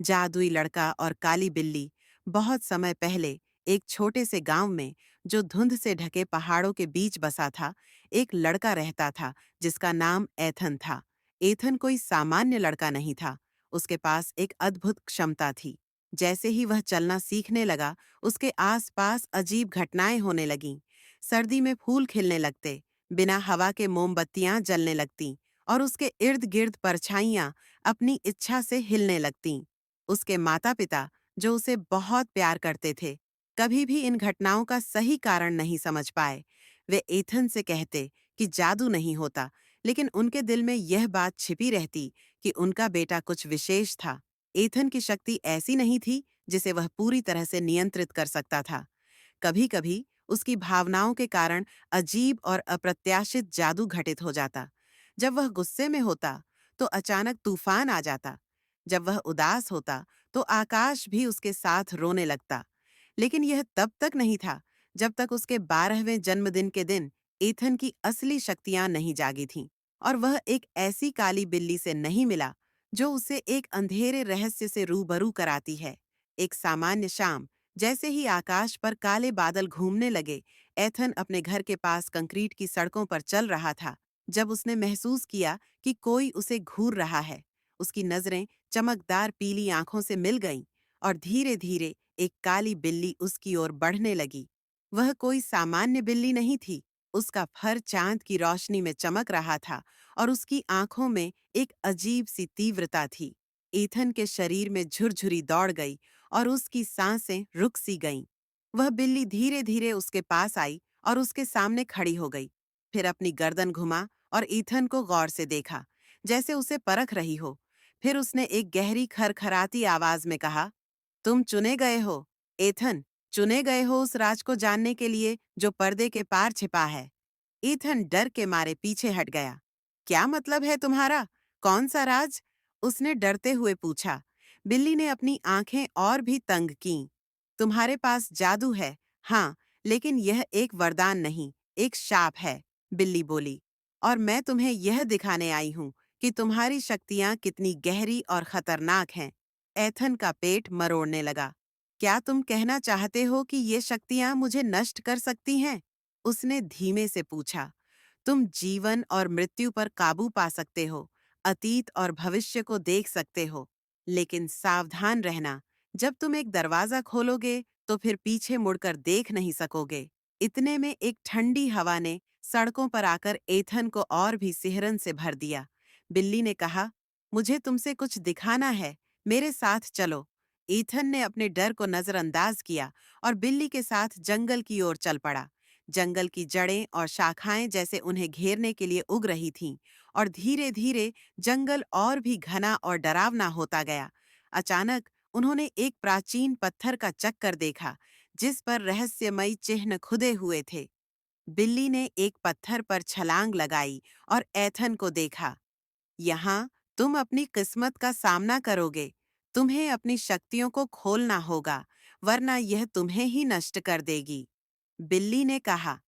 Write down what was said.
जादुई लड़का और काली बिल्ली। बहुत समय पहले एक छोटे से गांव में, जो धुंध से ढके पहाड़ों के बीच बसा था, एक लड़का रहता था जिसका नाम एथन था। एथन कोई सामान्य लड़का नहीं था। उसके पास एक अद्भुत क्षमता थी। जैसे ही वह चलना सीखने लगा, उसके आसपास अजीब घटनाएं होने लगीं। सर्दी में फूल खिलने लगते, बिना हवा के मोमबत्तियां जलने लगतीं और उसके इर्द गिर्द परछाइयां अपनी इच्छा से हिलने लगतीं। उसके माता-पिता, जो उसे बहुत प्यार करते थे, कभी भी इन घटनाओं का सही कारण नहीं समझ पाए। वे एथन से कहते कि जादू नहीं होता, लेकिन उनके दिल में यह बात छिपी रहती कि उनका बेटा कुछ विशेष था। एथन की शक्ति ऐसी नहीं थी जिसे वह पूरी तरह से नियंत्रित कर सकता था। कभी-कभी उसकी भावनाओं के कारण अजीब और अप्रत्याशित जादू घटित हो जाता। जब वह गुस्से में होता, तो अचानक तूफान आ जाता। जब वह उदास होता, तो आकाश भी उसके साथ रोने लगता। लेकिन यह तब तक नहीं था जब तक उसके 12वें जन्मदिन के दिन एथन की असली शक्तियां नहीं जागी थीं और वह एक ऐसी काली बिल्ली से नहीं मिला जो उसे एक अंधेरे रहस्य से रूबरू कराती है। एक सामान्य शाम, जैसे ही आकाश पर काले बादल घूमने लगे, एथन अपने घर के पास कंक्रीट की सड़कों पर चल रहा था जब उसने महसूस किया कि कोई उसे घूर रहा है। उसकी नजरें चमकदार पीली आंखों से मिल गईं और धीरे-धीरे एक काली बिल्ली उसकी ओर बढ़ने लगी। वह कोई सामान्य बिल्ली नहीं थी। उसका फर चांद की रोशनी में चमक रहा था और उसकी आंखों में एक अजीब सी तीव्रता थी। ईथन के शरीर में झुरझुरी दौड़ गई और उसकी सांसें रुक सी गईं। वह बिल्ली धीरे-धीरे उसके पास आई और उसके सामने खड़ी हो गई। फिर अपनी गर्दन घुमा और ईथन को गौर से देखा, जैसे उसे परख रही हो। फिर उसने एक गहरी खरखराती आवाज में कहा, तुम चुने गए हो, एथन। चुने गए हो उस राज को जानने के लिए जो पर्दे के पार छिपा है। ईथन डर के मारे पीछे हट गया। क्या मतलब है तुम्हारा? कौन सा राज? उसने डरते हुए पूछा। बिल्ली ने अपनी आंखें और भी तंग कीं। तुम्हारे पास जादू है, हाँ, लेकिन यह एक वरदान नहीं, एक शाप है, बिल्ली बोली। और मैं तुम्हें यह दिखाने आई हूं कि तुम्हारी शक्तियां कितनी गहरी और खतरनाक हैं। एथन का पेट मरोड़ने लगा। क्या तुम कहना चाहते हो कि ये शक्तियां मुझे नष्ट कर सकती हैं? उसने धीमे से पूछा। तुम जीवन और मृत्यु पर काबू पा सकते हो, अतीत और भविष्य को देख सकते हो, लेकिन सावधान रहना, जब तुम एक दरवाजा खोलोगे तो फिर पीछे मुड़कर देख नहीं सकोगे। इतने में एक ठंडी हवा ने सड़कों पर आकर एथन को और भी सिहरन से भर दिया। बिल्ली ने कहा, मुझे तुमसे कुछ दिखाना है, मेरे साथ चलो। एथन ने अपने डर को नजरअंदाज किया और बिल्ली के साथ जंगल की ओर चल पड़ा। जंगल की जड़ें और शाखाएं जैसे उन्हें घेरने के लिए उग रही थीं और धीरे-धीरे जंगल और भी घना और डरावना होता गया। अचानक उन्होंने एक प्राचीन पत्थर का चक्कर देखा, जिस पर रहस्यमयी चिन्ह खुदे हुए थे। बिल्ली ने एक पत्थर पर छलांग लगाई और एथन को देखा। यहाँ तुम अपनी किस्मत का सामना करोगे। तुम्हें अपनी शक्तियों को खोलना होगा, वरना यह तुम्हें ही नष्ट कर देगी। बिल्ली ने कहा।